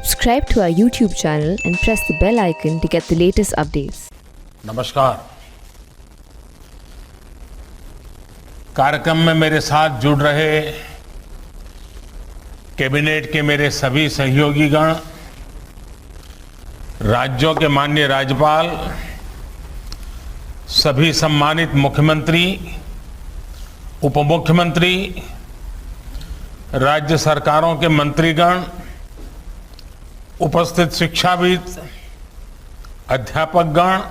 Subscribe to our YouTube channel and press the bell icon to get the latest updates. नमस्कार। कार्यक्रम में मेरे साथ जुड़ रहे कैबिनेट के मेरे सभी सहयोगीगण, राज्यों के माननीय राज्यपाल, सभी सम्मानित मुख्यमंत्री, उप मुख्यमंत्री, राज्य सरकारों के मंत्रीगण, उपस्थित शिक्षाविद, अध्यापकगण,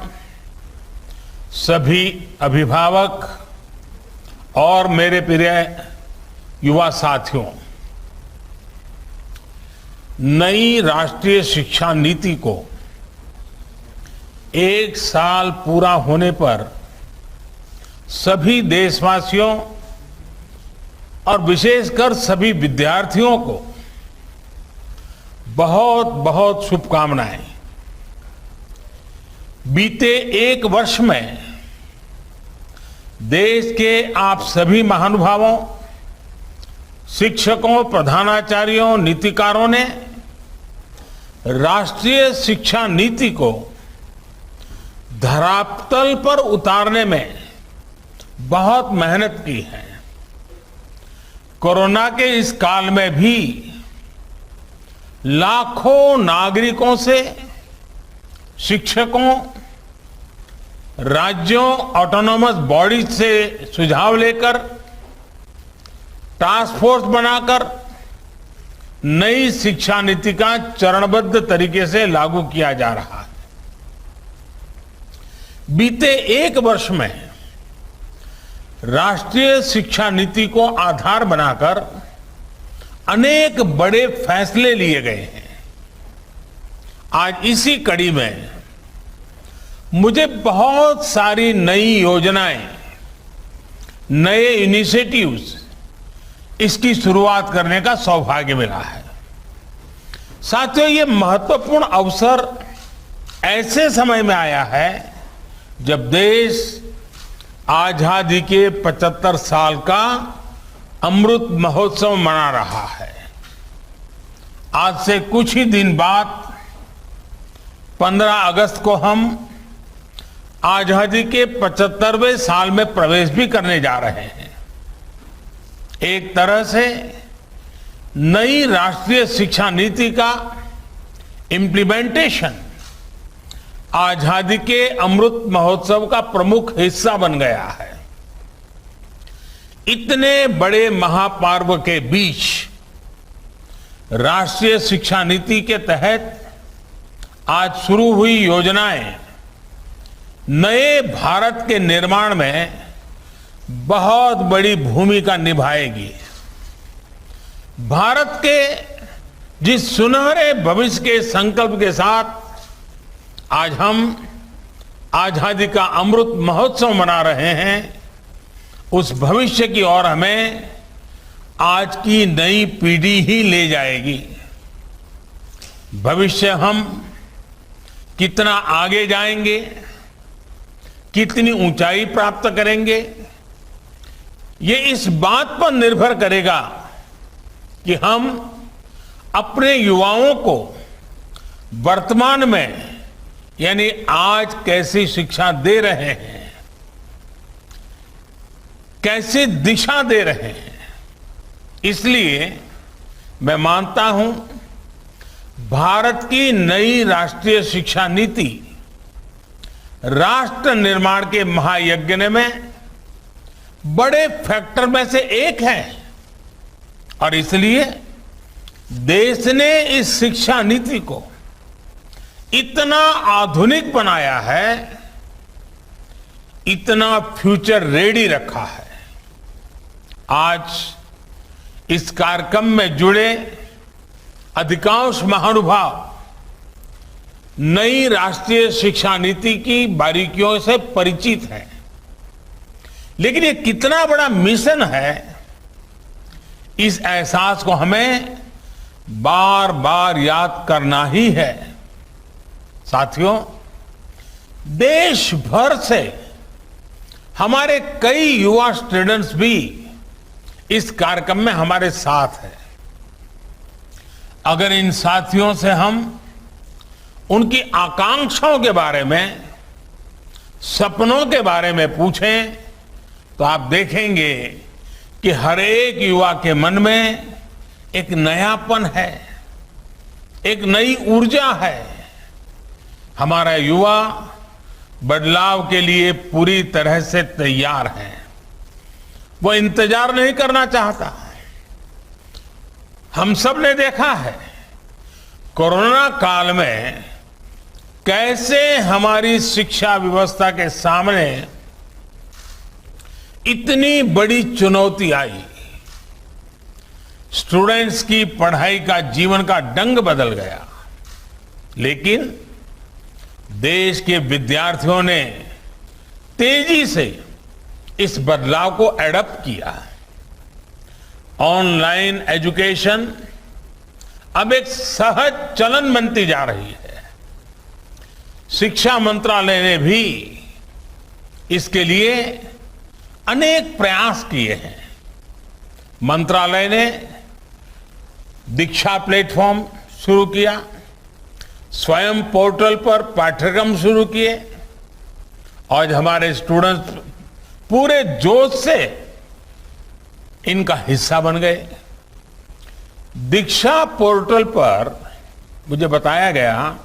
सभी अभिभावक और मेरे प्रिय युवा साथियों, नई राष्ट्रीय शिक्षा नीति को 1 साल पूरा होने पर सभी देशवासियों और विशेषकर सभी विद्यार्थियों को बहुत बहुत शुभकामनाएं। बीते 1 वर्ष में देश के आप सभी महानुभावों, शिक्षकों, प्रधानाचार्यों, नीतिकारों ने राष्ट्रीय शिक्षा नीति को धरातल पर उतारने में बहुत मेहनत की है। कोरोना के इस काल में भी लाखों नागरिकों से, शिक्षकों, राज्यों, ऑटोनोमस बॉडीज से सुझाव लेकर, टास्क फोर्स बनाकर नई शिक्षा नीति का चरणबद्ध तरीके से लागू किया जा रहा है। बीते 1 वर्ष में राष्ट्रीय शिक्षा नीति को आधार बनाकर अनेक बड़े फैसले लिए गए हैं। आज इसी कड़ी में मुझे बहुत सारी नई योजनाएं, नए इनिशिएटिव्स, इसकी शुरुआत करने का सौभाग्य मिला है। साथियों, ये महत्वपूर्ण अवसर ऐसे समय में आया है जब देश आजादी के 75 साल का अमृत महोत्सव मना रहा है। आज से कुछ ही दिन बाद 15 अगस्त को हम आजादी के 75वें साल में प्रवेश भी करने जा रहे हैं। एक तरह से नई राष्ट्रीय शिक्षा नीति का इम्प्लीमेंटेशन आजादी के अमृत महोत्सव का प्रमुख हिस्सा बन गया है। इतने बड़े महापर्व के बीच राष्ट्रीय शिक्षा नीति के तहत आज शुरू हुई योजनाएं नए भारत के निर्माण में बहुत बड़ी भूमिका निभाएगी। भारत के जिस सुनहरे भविष्य के संकल्प के साथ आज हम आजादी का अमृत महोत्सव मना रहे हैं, उस भविष्य की ओर हमें आज की नई पीढ़ी ही ले जाएगी। भविष्य हम कितना आगे जाएंगे, कितनी ऊंचाई प्राप्त करेंगे, ये इस बात पर निर्भर करेगा कि हम अपने युवाओं को वर्तमान में यानी आज कैसी शिक्षा दे रहे हैं, कैसी दिशा दे रहे हैं। इसलिए मैं मानता हूं भारत की नई राष्ट्रीय शिक्षा नीति राष्ट्र निर्माण के महायज्ञ में बड़े फैक्टर में से एक है और इसलिए देश ने इस शिक्षा नीति को इतना आधुनिक बनाया है, इतना फ्यूचर रेडी रखा है। आज इस कार्यक्रम में जुड़े अधिकांश महानुभाव नई राष्ट्रीय शिक्षा नीति की बारीकियों से परिचित हैं, लेकिन ये कितना बड़ा मिशन है, इस एहसास को हमें बार बार याद करना ही है। साथियों, देश भर से हमारे कई युवा स्टूडेंट्स भी इस कार्यक्रम में हमारे साथ हैं। अगर इन साथियों से हम उनकी आकांक्षाओं के बारे में, सपनों के बारे में पूछें तो आप देखेंगे कि हर एक युवा के मन में एक नयापन है, एक नई ऊर्जा है। हमारा युवा बदलाव के लिए पूरी तरह से तैयार है। वो इंतजार नहीं करना चाहता। हम सब ने देखा है कोरोना काल में कैसे हमारी शिक्षा व्यवस्था के सामने इतनी बड़ी चुनौती आई। स्टूडेंट्स की पढ़ाई का, जीवन का ढंग बदल गया, लेकिन देश के विद्यार्थियों ने तेजी से इस बदलाव को एडॉप्ट किया। ऑनलाइन एजुकेशन अब एक सहज चलन बनती जा रही है। शिक्षा मंत्रालय ने भी इसके लिए अनेक प्रयास किए हैं। मंत्रालय ने दीक्षा प्लेटफॉर्म शुरू किया, स्वयं पोर्टल पर पाठ्यक्रम शुरू किए और हमारे स्टूडेंट्स पूरे जोश से इनका हिस्सा बन गए। दीक्षा पोर्टल पर मुझे बताया गया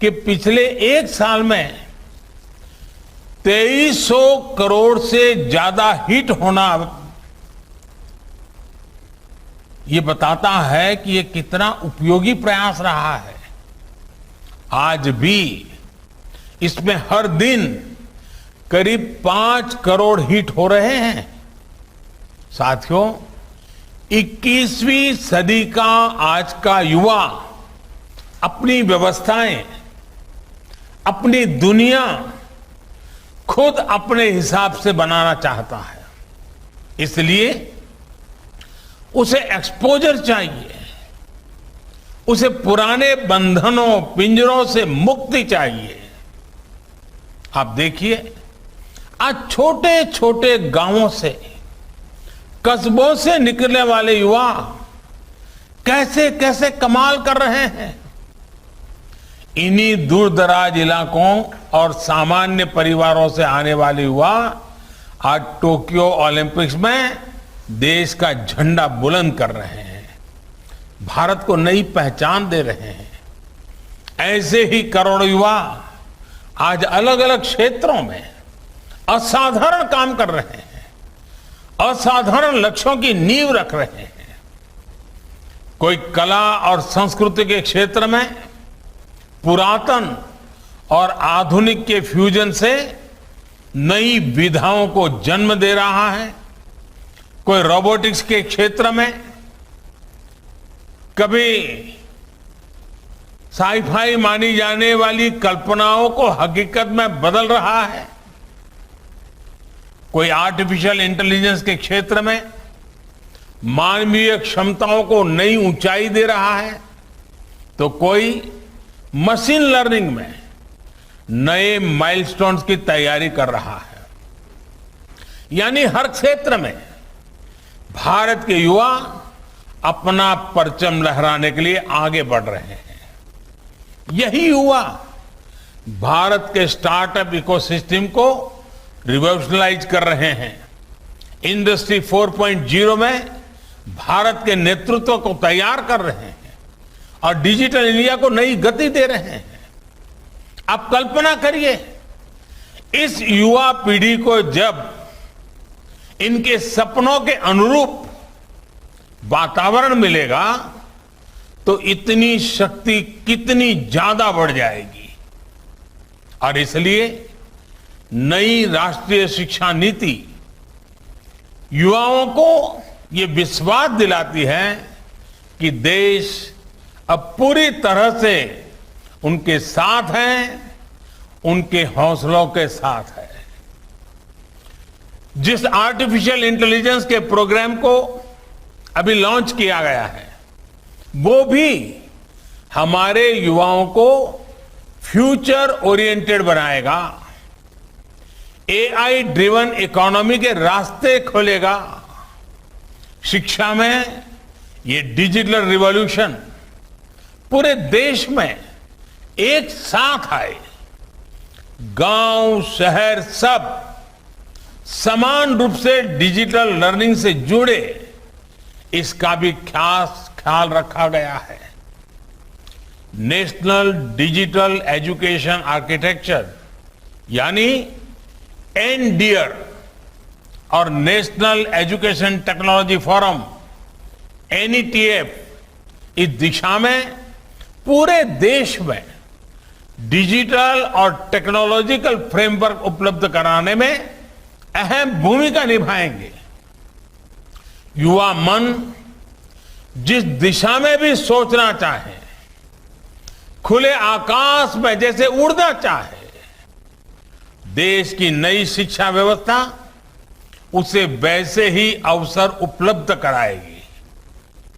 कि पिछले एक साल में 2300 करोड़ से ज्यादा हिट होना ये बताता है कि ये कितना उपयोगी प्रयास रहा है। आज भी इसमें हर दिन करीब 5 करोड़ हिट हो रहे हैं। साथियों, 21वीं सदी का आज का युवा अपनी व्यवस्थाएं, अपनी दुनिया खुद अपने हिसाब से बनाना चाहता है। इसलिए उसे एक्सपोजर चाहिए, उसे पुराने बंधनों, पिंजरों से मुक्ति चाहिए। आप देखिए, आज छोटे छोटे गांवों से, कस्बों से निकलने वाले युवा कैसे कैसे कमाल कर रहे हैं। इन्हीं दूर दराज इलाकों और सामान्य परिवारों से आने वाले युवा आज टोक्यो ओलंपिक्स में देश का झंडा बुलंद कर रहे हैं, भारत को नई पहचान दे रहे हैं। ऐसे ही करोड़ों युवा आज अलग अलग क्षेत्रों में असाधारण काम कर रहे हैं, असाधारण लक्ष्यों की नींव रख रहे हैं। कोई कला और संस्कृति के क्षेत्र में पुरातन और आधुनिक के फ्यूजन से नई विधाओं को जन्म दे रहा है। कोई रोबोटिक्स के क्षेत्र में कभी साईफाई मानी जाने वाली कल्पनाओं को हकीकत में बदल रहा है। कोई आर्टिफिशियल इंटेलिजेंस के क्षेत्र में मानवीय क्षमताओं को नई ऊंचाई दे रहा है, तो कोई मशीन लर्निंग में नए माइलस्टोन्स की तैयारी कर रहा है। यानी हर क्षेत्र में भारत के युवा अपना परचम लहराने के लिए आगे बढ़ रहे हैं। यही युवा भारत के स्टार्टअप इकोसिस्टम को रिवॉल्यूशनलाइज कर रहे हैं। इंडस्ट्री 4.0 में भारत के नेतृत्व को तैयार कर रहे हैं और डिजिटल इंडिया को नई गति दे रहे हैं। आप कल्पना करिए, इस युवा पीढ़ी को जब इनके सपनों के अनुरूप वातावरण मिलेगा तो इतनी शक्ति कितनी ज्यादा बढ़ जाएगी। और इसलिए नई राष्ट्रीय शिक्षा नीति युवाओं को ये विश्वास दिलाती है कि देश अब पूरी तरह से उनके साथ है, उनके हौसलों के साथ है। जिस आर्टिफिशियल इंटेलिजेंस के प्रोग्राम को अभी लॉन्च किया गया है, वो भी हमारे युवाओं को फ्यूचर ओरिएंटेड बनाएगा, एआई ड्रिवन इकोनॉमी के रास्ते खोलेगा। शिक्षा में ये डिजिटल रिवॉल्यूशन पूरे देश में एक साथ आए, गांव शहर सब समान रूप से डिजिटल लर्निंग से जुड़े, इसका भी खास ख्याल रखा गया है। नेशनल डिजिटल एजुकेशन आर्किटेक्चर यानी एनडीआर और national education technology forum NETF इस दिशा में पूरे देश में डिजिटल और टेक्नोलॉजिकल फ्रेमवर्क उपलब्ध कराने में अहम भूमिका निभाएंगे। युवा मन जिस दिशा में भी सोचना चाहे, खुले आकाश में जैसे उड़ना चाहे, देश की नई शिक्षा व्यवस्था उसे वैसे ही अवसर उपलब्ध कराएगी।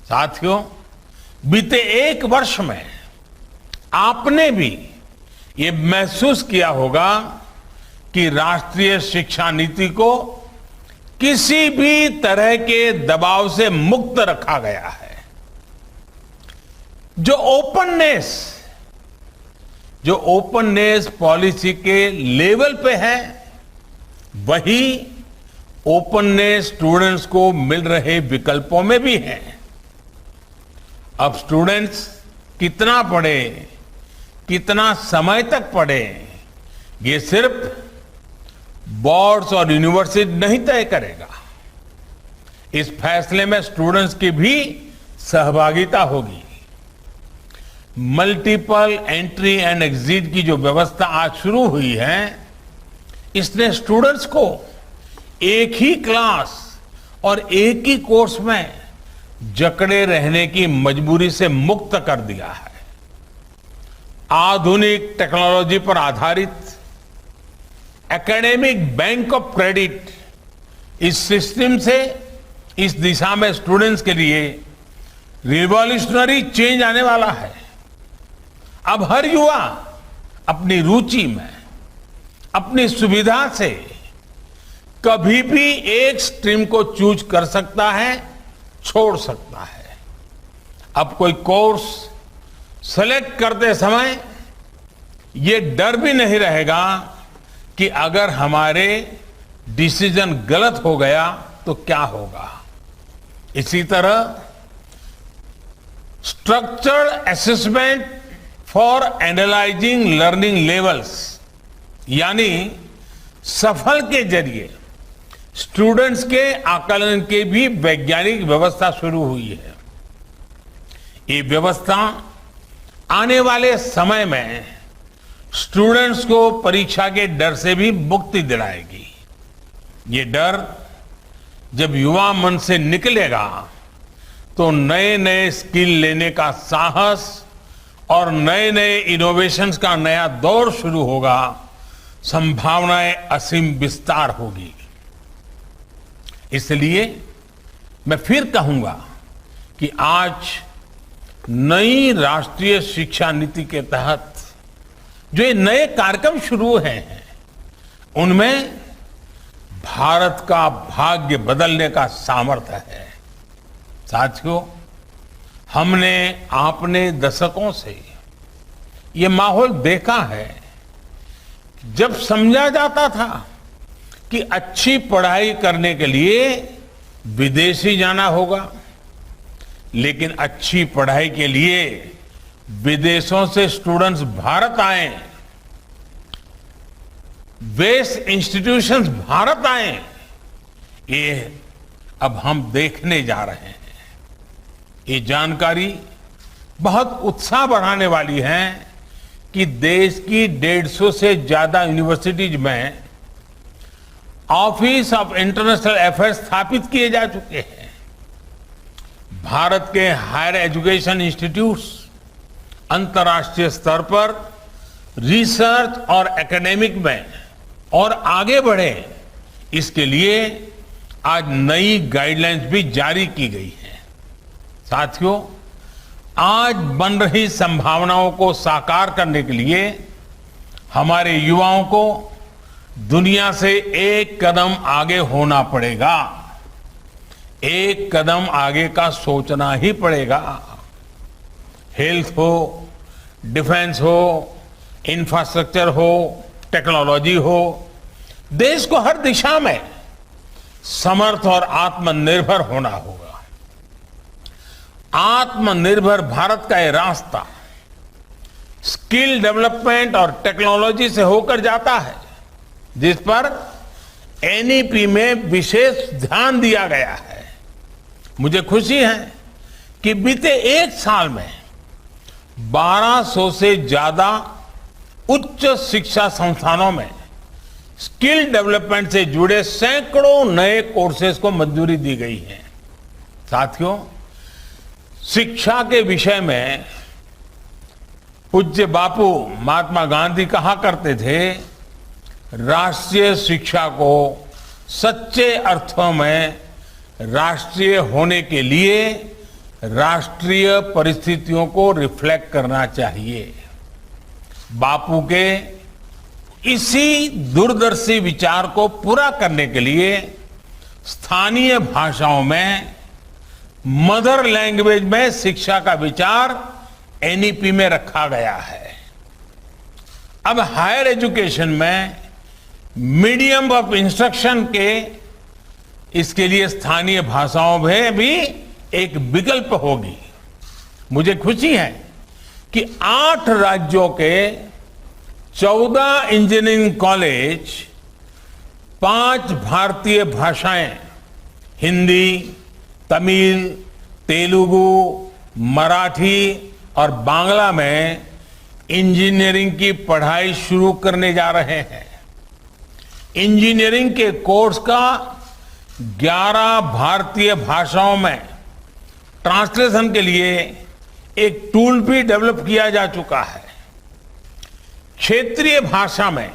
साथियों, बीते एक वर्ष में आपने भी ये महसूस किया होगा कि राष्ट्रीय शिक्षा नीति को किसी भी तरह के दबाव से मुक्त रखा गया है। जो ओपननेस पॉलिसी के लेवल पे है, वही ओपननेस स्टूडेंट्स को मिल रहे विकल्पों में भी है। अब स्टूडेंट्स कितना पढ़े, कितना समय तक पढ़े, ये सिर्फ बोर्ड्स और यूनिवर्सिटी नहीं तय करेगा। इस फैसले में स्टूडेंट्स की भी सहभागिता होगी। मल्टीपल एंट्री एंड एग्जिट की जो व्यवस्था आज शुरू हुई है, इसने स्टूडेंट्स को एक ही क्लास और एक ही कोर्स में जकड़े रहने की मजबूरी से मुक्त कर दिया है। आधुनिक टेक्नोलॉजी पर आधारित एकेडमिक बैंक ऑफ क्रेडिट, इस सिस्टम से इस दिशा में स्टूडेंट्स के लिए रिवॉल्यूशनरी चेंज आने वाला है। अब हर युवा अपनी रुचि में, अपनी सुविधा से कभी भी एक स्ट्रीम को चूज कर सकता है, छोड़ सकता है। अब कोई कोर्स सेलेक्ट करते समय ये डर भी नहीं रहेगा कि अगर हमारे डिसीजन गलत हो गया तो क्या होगा। इसी तरह structured assessment for analysing learning levels यानी सफल के जरिए स्टूडेंट्स के आकलन की भी वैज्ञानिक व्यवस्था शुरू हुई है। ये व्यवस्था आने वाले समय में स्टूडेंट्स को परीक्षा के डर से भी मुक्ति दिलाएगी। ये डर जब युवा मन से निकलेगा तो नए नए स्किल लेने का साहस और नए नए इनोवेशंस का नया दौर शुरू होगा, संभावनाएं असीम विस्तार होगी। इसलिए मैं फिर कहूंगा कि आज नई राष्ट्रीय शिक्षा नीति के तहत जो ये नए कार्यक्रम शुरू हैं, उनमें भारत का भाग्य बदलने का सामर्थ्य है। साथियों, हमने आपने दशकों से ये माहौल देखा है। जब समझा जाता था कि अच्छी पढ़ाई करने के लिए विदेश ही जाना होगा, लेकिन अच्छी पढ़ाई के लिए विदेशों से स्टूडेंट्स भारत आए, बेस्ट इंस्टीट्यूशंस भारत आए, ये अब हम देखने जा रहे हैं। ये जानकारी बहुत उत्साह बढ़ाने वाली है कि देश की 150 से ज्यादा यूनिवर्सिटीज में ऑफिस ऑफ इंटरनेशनल अफेयर्स स्थापित किए जा चुके हैं। भारत के हायर एजुकेशन इंस्टीट्यूट्स अंतर्राष्ट्रीय स्तर पर रिसर्च और एकेडमिक में और आगे बढ़े, इसके लिए आज नई गाइडलाइंस भी जारी की गई है। साथियों, आज बन रही संभावनाओं को साकार करने के लिए हमारे युवाओं को दुनिया से एक कदम आगे होना पड़ेगा। एक कदम आगे का सोचना ही पड़ेगा। हेल्थ हो, डिफेंस हो, इंफ्रास्ट्रक्चर हो, टेक्नोलॉजी हो, देश को हर दिशा में समर्थ और आत्मनिर्भर होना होगा। आत्मनिर्भर भारत का ये रास्ता स्किल डेवलपमेंट और टेक्नोलॉजी से होकर जाता है, जिस पर एनईपी में विशेष ध्यान दिया गया है। मुझे खुशी है कि बीते एक साल में 1200 से ज्यादा उच्च शिक्षा संस्थानों में स्किल डेवलपमेंट से जुड़े सैकड़ों नए कोर्सेज को मंजूरी दी गई है। साथियों, शिक्षा के विषय में पूज्य बापू महात्मा गांधी कहा करते थे, राष्ट्रीय शिक्षा को सच्चे अर्थों में राष्ट्रीय होने के लिए राष्ट्रीय परिस्थितियों को रिफ्लेक्ट करना चाहिए। बापू के इसी दूरदर्शी विचार को पूरा करने के लिए स्थानीय भाषाओं में मदर लैंग्वेज में शिक्षा का विचार एनईपी में रखा गया है। अब हायर एजुकेशन में मीडियम ऑफ इंस्ट्रक्शन के इसके लिए स्थानीय भाषाओं में भी एक विकल्प होगी। मुझे खुशी है कि 8 राज्यों के 14 इंजीनियरिंग कॉलेज 5 भारतीय भाषाएं हिंदी, तमिल, तेलुगु, मराठी और बांग्ला में इंजीनियरिंग की पढ़ाई शुरू करने जा रहे हैं। इंजीनियरिंग के कोर्स का 11 भारतीय भाषाओं में ट्रांसलेशन के लिए एक टूल भी डेवलप किया जा चुका है। क्षेत्रीय भाषा में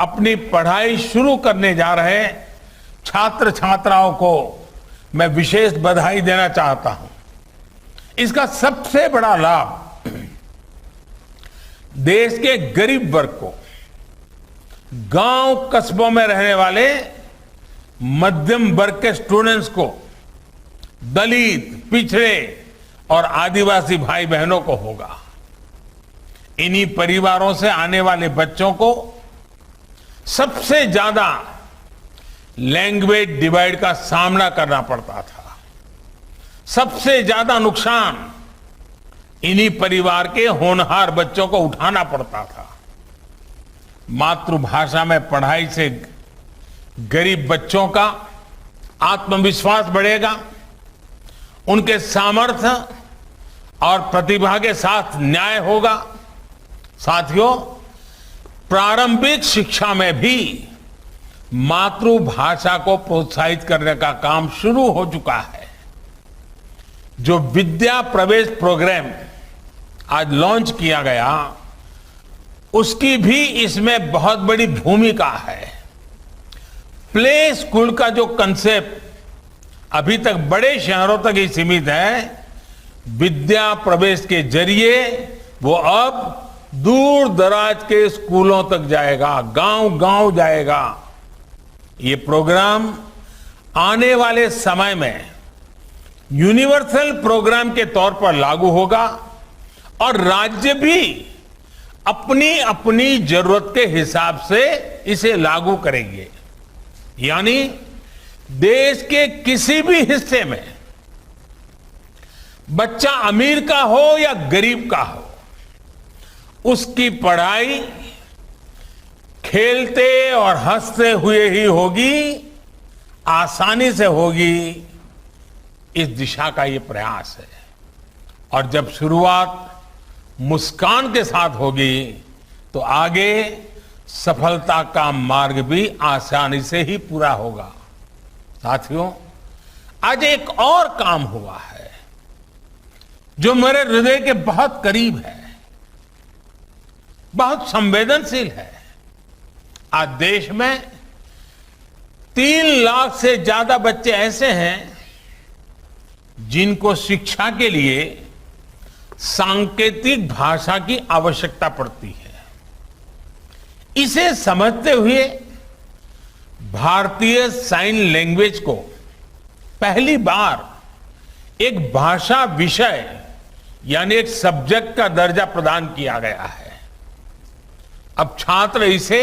अपनी पढ़ाई शुरू करने जा रहे छात्र छात्राओं को मैं विशेष बधाई देना चाहता हूं। इसका सबसे बड़ा लाभ देश के गरीब वर्ग को, गांव कस्बों में रहने वाले मध्यम वर्ग के स्टूडेंट्स को, दलित, पिछड़े और आदिवासी भाई बहनों को होगा। इन्हीं परिवारों से आने वाले बच्चों को सबसे ज्यादा लैंग्वेज डिवाइड का सामना करना पड़ता था। सबसे ज्यादा नुकसान इन्हीं परिवार के होनहार बच्चों को उठाना पड़ता था। मातृभाषा में पढ़ाई से गरीब बच्चों का आत्मविश्वास बढ़ेगा, उनके सामर्थ्य और प्रतिभा के साथ न्याय होगा। साथियों, प्रारंभिक शिक्षा में भी मातृभाषा को प्रोत्साहित करने का काम शुरू हो चुका है। जो विद्या प्रवेश प्रोग्राम आज लॉन्च किया गया, उसकी भी इसमें बहुत बड़ी भूमिका है। प्ले स्कूल का जो कंसेप्ट अभी तक बड़े शहरों तक ही सीमित है, विद्या प्रवेश के जरिए वो अब दूर दराज के स्कूलों तक जाएगा, गांव गांव जाएगा। ये प्रोग्राम आने वाले समय में यूनिवर्सल प्रोग्राम के तौर पर लागू होगा और राज्य भी अपनी अपनी जरूरत के हिसाब से इसे लागू करेंगे। यानी देश के किसी भी हिस्से में बच्चा अमीर का हो या गरीब का हो, उसकी पढ़ाई खेलते और हंसते हुए ही होगी, आसानी से होगी। इस दिशा का ये प्रयास है और जब शुरुआत मुस्कान के साथ होगी तो आगे सफलता का मार्ग भी आसानी से ही पूरा होगा। साथियों, आज एक और काम हुआ है जो मेरे हृदय के बहुत करीब है, बहुत संवेदनशील है। आज देश में 3 लाख से ज्यादा बच्चे ऐसे हैं जिनको शिक्षा के लिए सांकेतिक भाषा की आवश्यकता पड़ती है। इसे समझते हुए भारतीय साइन लैंग्वेज को पहली बार एक भाषा विषय यानी एक सब्जेक्ट का दर्जा प्रदान किया गया है। अब छात्र इसे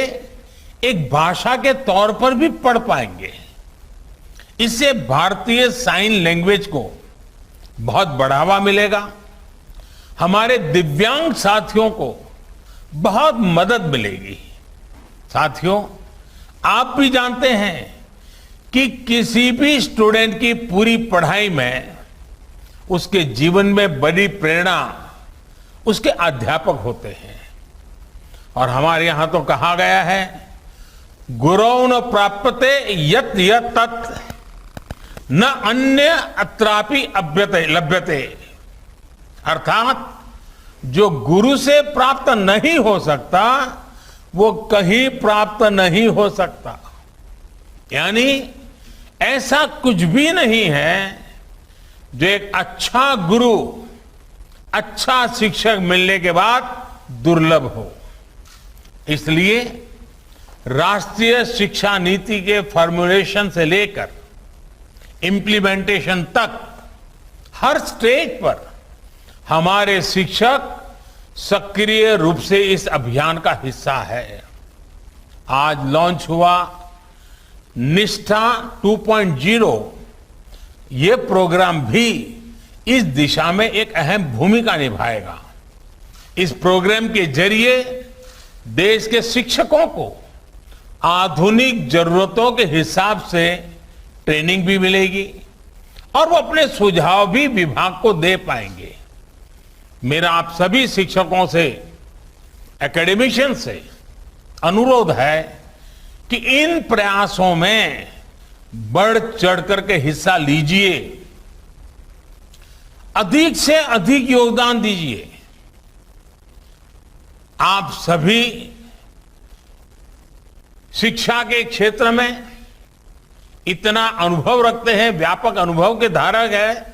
एक भाषा के तौर पर भी पढ़ पाएंगे। इससे भारतीय साइन लैंग्वेज को बहुत बढ़ावा मिलेगा। हमारे दिव्यांग साथियों को बहुत मदद मिलेगी। साथियों, आप भी जानते हैं कि किसी भी स्टूडेंट की पूरी पढ़ाई में उसके जीवन में बड़ी प्रेरणा उसके अध्यापक होते हैं। और हमारे यहां तो कहा गया है, गुरौ न प्राप्यते यत् यत् तत् न अन्य अत्रापि अभ्यते लभ्यते। अर्थात जो गुरु से प्राप्त नहीं हो सकता वो कहीं प्राप्त नहीं हो सकता। यानी ऐसा कुछ भी नहीं है जो एक अच्छा गुरु, अच्छा शिक्षक मिलने के बाद दुर्लभ हो। इसलिए राष्ट्रीय शिक्षा नीति के फॉर्मुलेशन से लेकर इम्प्लीमेंटेशन तक हर स्टेज पर हमारे शिक्षक सक्रिय रूप से इस अभियान का हिस्सा है। आज लॉन्च हुआ निष्ठा 2.0, ये प्रोग्राम भी इस दिशा में एक अहम भूमिका निभाएगा। इस प्रोग्राम के जरिए देश के शिक्षकों को आधुनिक जरूरतों के हिसाब से ट्रेनिंग भी मिलेगी और वो अपने सुझाव भी विभाग को दे पाएंगे। मेरा आप सभी शिक्षकों से, एकेडमिशियन से अनुरोध है कि इन प्रयासों में बढ़ चढ़ करके हिस्सा लीजिए, अधिक से अधिक योगदान दीजिए। आप सभी शिक्षा के क्षेत्र में इतना अनुभव रखते हैं, व्यापक अनुभव के धारक है,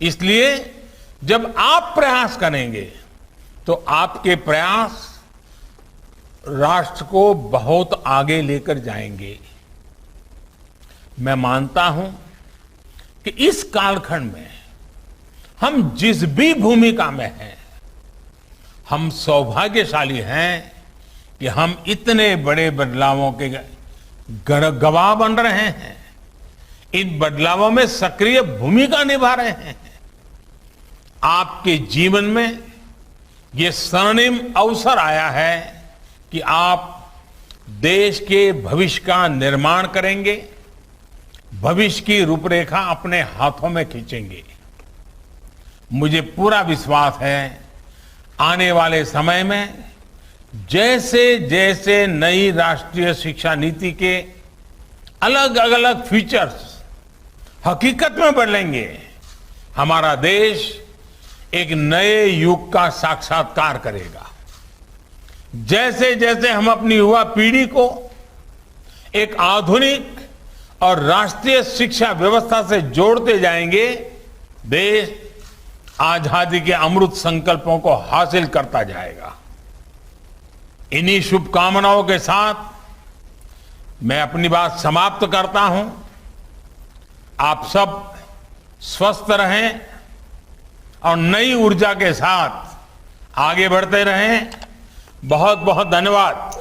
इसलिए जब आप प्रयास करेंगे तो आपके प्रयास राष्ट्र को बहुत आगे लेकर जाएंगे। मैं मानता हूं कि इस कालखंड में हम जिस भी भूमिका में हैं, हम सौभाग्यशाली हैं कि हम इतने बड़े बदलावों के गवाह बन रहे हैं, इन बदलावों में सक्रिय भूमिका निभा रहे हैं। आपके जीवन में ये स्वर्णिम अवसर आया है कि आप देश के भविष्य का निर्माण करेंगे, भविष्य की रूपरेखा अपने हाथों में खींचेंगे। मुझे पूरा विश्वास है आने वाले समय में जैसे जैसे नई राष्ट्रीय शिक्षा नीति के अलग अलग फीचर्स हकीकत में बदलेंगे, हमारा देश एक नए युग का साक्षात्कार करेगा। जैसे जैसे हम अपनी युवा पीढ़ी को एक आधुनिक और राष्ट्रीय शिक्षा व्यवस्था से जोड़ते जाएंगे, देश आजादी के अमृत संकल्पों को हासिल करता जाएगा। इन्हीं शुभकामनाओं के साथ मैं अपनी बात समाप्त करता हूं। आप सब स्वस्थ रहें और नई ऊर्जा के साथ आगे बढ़ते रहें। बहुत बहुत धन्यवाद।